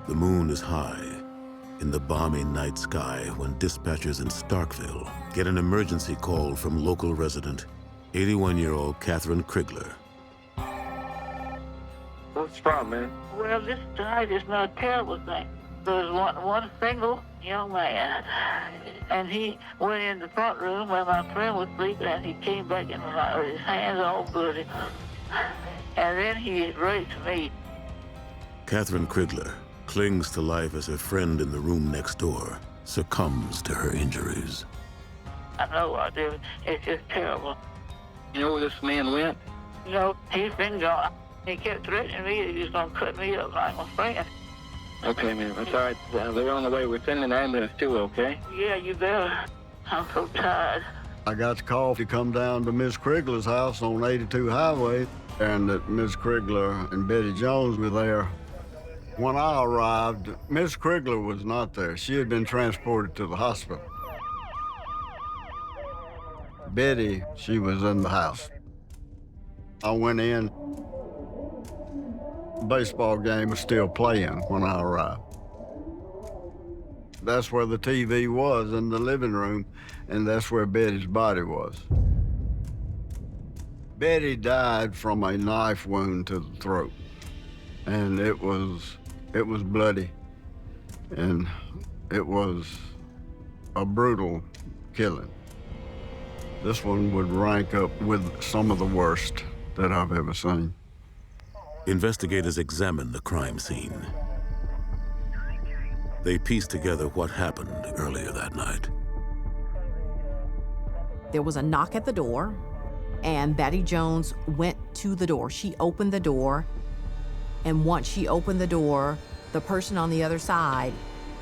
The moon is high in the balmy night sky when dispatchers in Starkville get an emergency call from local resident, 81-year-old Kathryn Crigler. What's the problem, man? Well, this tonight is not a terrible thing. There was one single young man, and he went in the front room where my friend was sleeping, and he came back in with his hands all bloody. And then he raped me. Kathryn Crigler clings to life as her friend in the room next door succumbs to her injuries. I know I did. It's just terrible. You know where this man went? You know, he's been gone. He kept threatening me that he was going to cut me up like my friend. Okay, man, that's all right. They're on the way. We're sending an ambulance too, okay? Yeah, you better. I'm so tired. I got the call to come down to Miss Crigler's house on 82 Highway, and that Miss Crigler and Betty Jones were there. When I arrived, Miss Crigler was not there. She had been transported to the hospital. Betty, she was in the house. I went in. The baseball game was still playing when I arrived. That's where the TV was, in the living room, and that's where Betty's body was. Betty died from a knife wound to the throat, and it was bloody, and it was a brutal killing. This one would rank up with some of the worst that I've ever seen. Investigators examine the crime scene. They piece together what happened earlier that night. There was a knock at the door, and Betty Jones went to the door. She opened the door, and once she opened the door, the person on the other side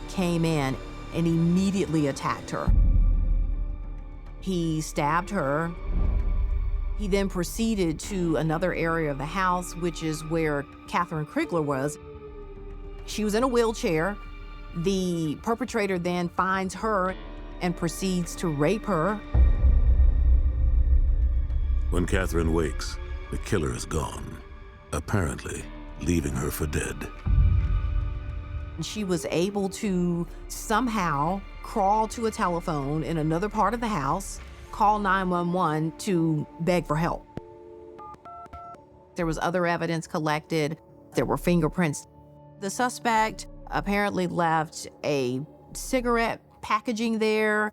came in and immediately attacked her. He stabbed her. He then proceeded to another area of the house, which is where Kathryn Crigler was. She was in a wheelchair. The perpetrator then finds her and proceeds to rape her. When Kathryn wakes, the killer is gone, apparently leaving her for dead. She was able to somehow crawl to a telephone in another part of the house, call 911 to beg for help. There was other evidence collected. There were fingerprints. The suspect apparently left a cigarette packaging there.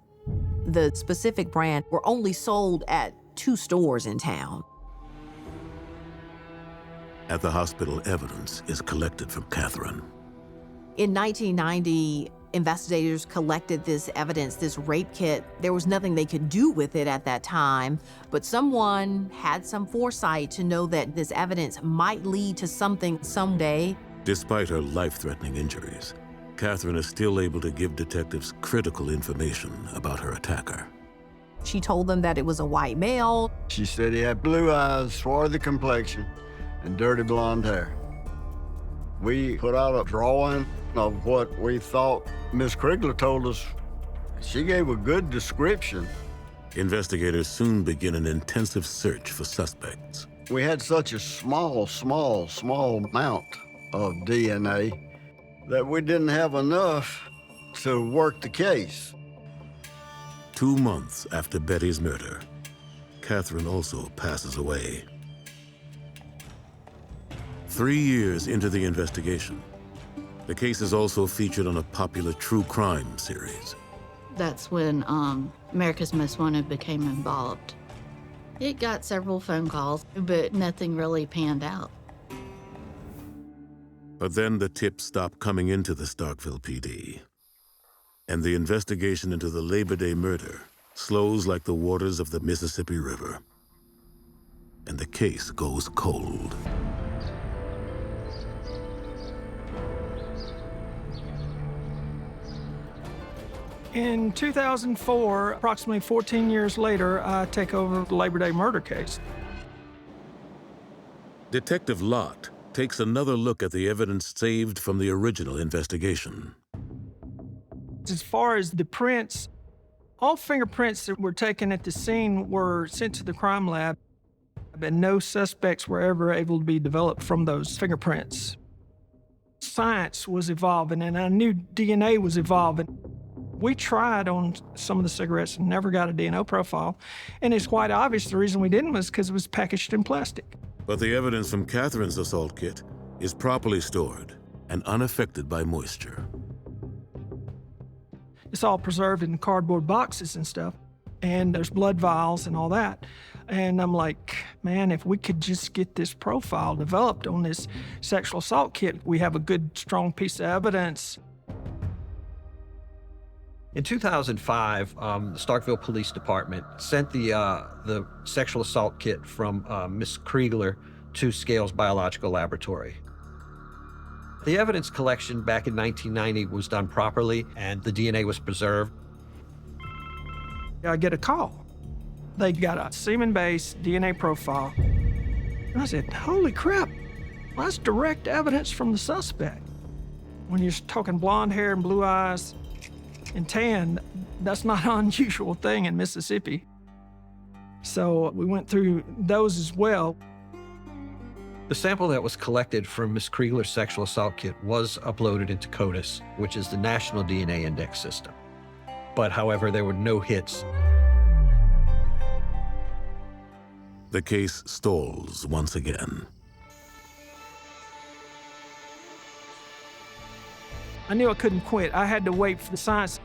The specific brand were only sold at 2 stores in town. At the hospital, evidence is collected from Kathryn. In 1990, investigators collected this evidence, this rape kit. There was nothing they could do with it at that time, but someone had some foresight to know that this evidence might lead to something someday. Despite her life-threatening injuries, Kathryn is still able to give detectives critical information about her attacker. She told them that it was a white male. She said he had blue eyes, swarthy complexion, and dirty blonde hair. We put out a drawing of what we thought Miss Crigler told us. She gave a good description. Investigators soon begin an intensive search for suspects. We had such a small amount of DNA that we didn't have enough to work the case. 2 months after Betty's murder, Kathryn also passes away. 3 years into the investigation, the case is also featured on a popular true crime series. That's when America's Most Wanted became involved. It got several phone calls, but nothing really panned out. But then the tips stop coming into the Starkville PD, and the investigation into the Labor Day murder slows like the waters of the Mississippi River, and the case goes cold. In 2004, approximately 14 years later, I take over the Labor Day murder case. Detective Lott takes another look at the evidence saved from the original investigation. As far as the prints, all fingerprints that were taken at the scene were sent to the crime lab, but no suspects were ever able to be developed from those fingerprints. science was evolving, and I knew DNA was evolving. We tried on some of the cigarettes and never got a DNA profile, and it's quite obvious the reason we didn't was because it was packaged in plastic. But the evidence from Kathryn's assault kit is properly stored and unaffected by moisture. It's all preserved in cardboard boxes and stuff, and there's blood vials and all that. And I'm like, man, if we could just get this profile developed on this sexual assault kit, we have a good, strong piece of evidence. In 2005, the Starkville Police Department sent the sexual assault kit from Miss Crigler to Scales Biological Laboratory. The evidence collection back in 1990 was done properly, and the DNA was preserved. I get a call. They got a semen-based DNA profile. And I said, holy crap, well, that's direct evidence from the suspect. When you're talking blonde hair and blue eyes and tan, that's not an unusual thing in Mississippi. So we went through those as well. The sample that was collected from Miss Crigler's sexual assault kit was uploaded into CODIS, which is the National DNA Index System. But however, there were no hits. The case stalls once again. I knew I couldn't quit. I had to wait for the science.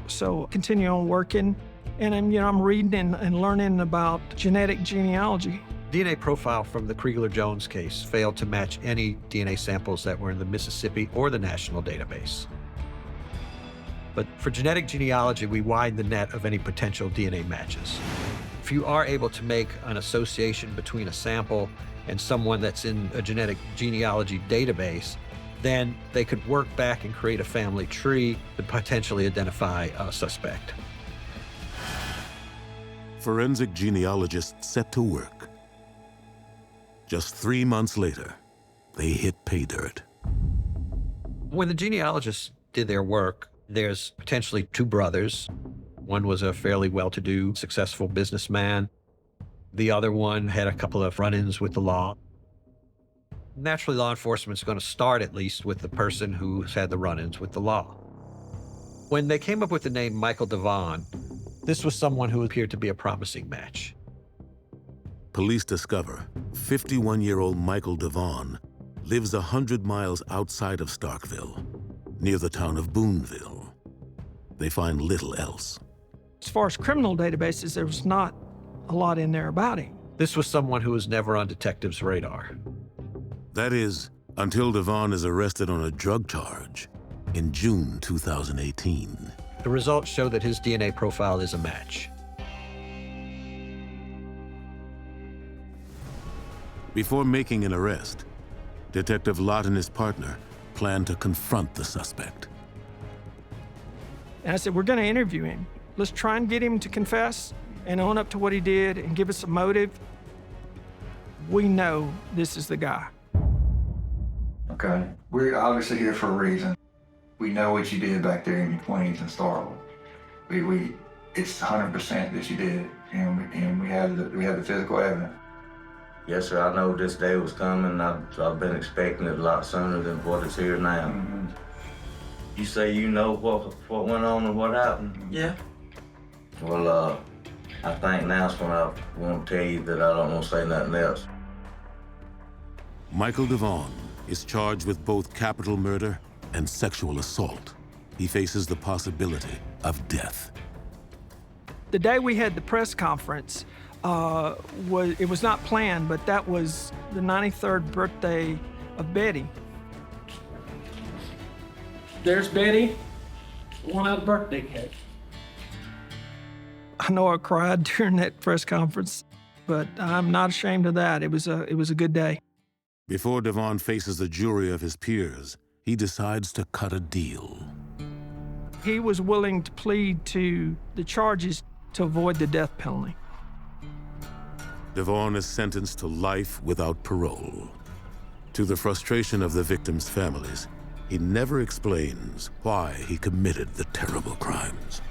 So continue on working. And I'm reading and learning about genetic genealogy. DNA profile from the Crigler-Jones case failed to match any DNA samples that were in the Mississippi or the national database. But for genetic genealogy, we widen the net of any potential DNA matches. If you are able to make an association between a sample and someone that's in a genetic genealogy database, then they could work back and create a family tree to potentially identify a suspect. Forensic genealogists set to work. Just 3 months later, they hit pay dirt. When the genealogists did their work, there's potentially 2 brothers. One was a fairly well-to-do, successful businessman. The other one had a couple of run-ins with the law. Naturally, law enforcement's going to start at least with the person who's had the run-ins with the law. When they came up with the name Michael Devon, this was someone who appeared to be a promising match. Police discover 51-year-old Michael Devon lives 100 miles outside of Starkville, near the town of Boonville. They find little else. As far as criminal databases, there was not a lot in there about him. This was someone who was never on detectives' radar. That is, until Devon is arrested on a drug charge in June 2018. The results show that his DNA profile is a match. Before making an arrest, Detective Lott and his partner plan to confront the suspect. And I said, we're going to interview him. Let's try and get him to confess and own up to what he did and give us a motive. We know this is the guy. Okay, we're obviously here for a reason. We know what you did back there in your 20s in Starkville. It's 100% that you did, and we have the physical evidence. Yes, sir. I know this day was coming. I've been expecting it a lot sooner than what is here now. Mm-hmm. You say you know what went on and what happened? Yeah. Well, I think now's when I want to tell you that I don't want to say nothing else. Michael Devon is charged with both capital murder and sexual assault. He faces the possibility of death. The day we had the press conference, it was not planned, but that was the 93rd birthday of Betty. There's Betty, one out birthday cake. I know I cried during that press conference, but I'm not ashamed of that. It was a good day. Before Devon faces a jury of his peers, he decides to cut a deal. He was willing to plead to the charges to avoid the death penalty. Devon is sentenced to life without parole. To the frustration of the victims' families, he never explains why he committed the terrible crimes.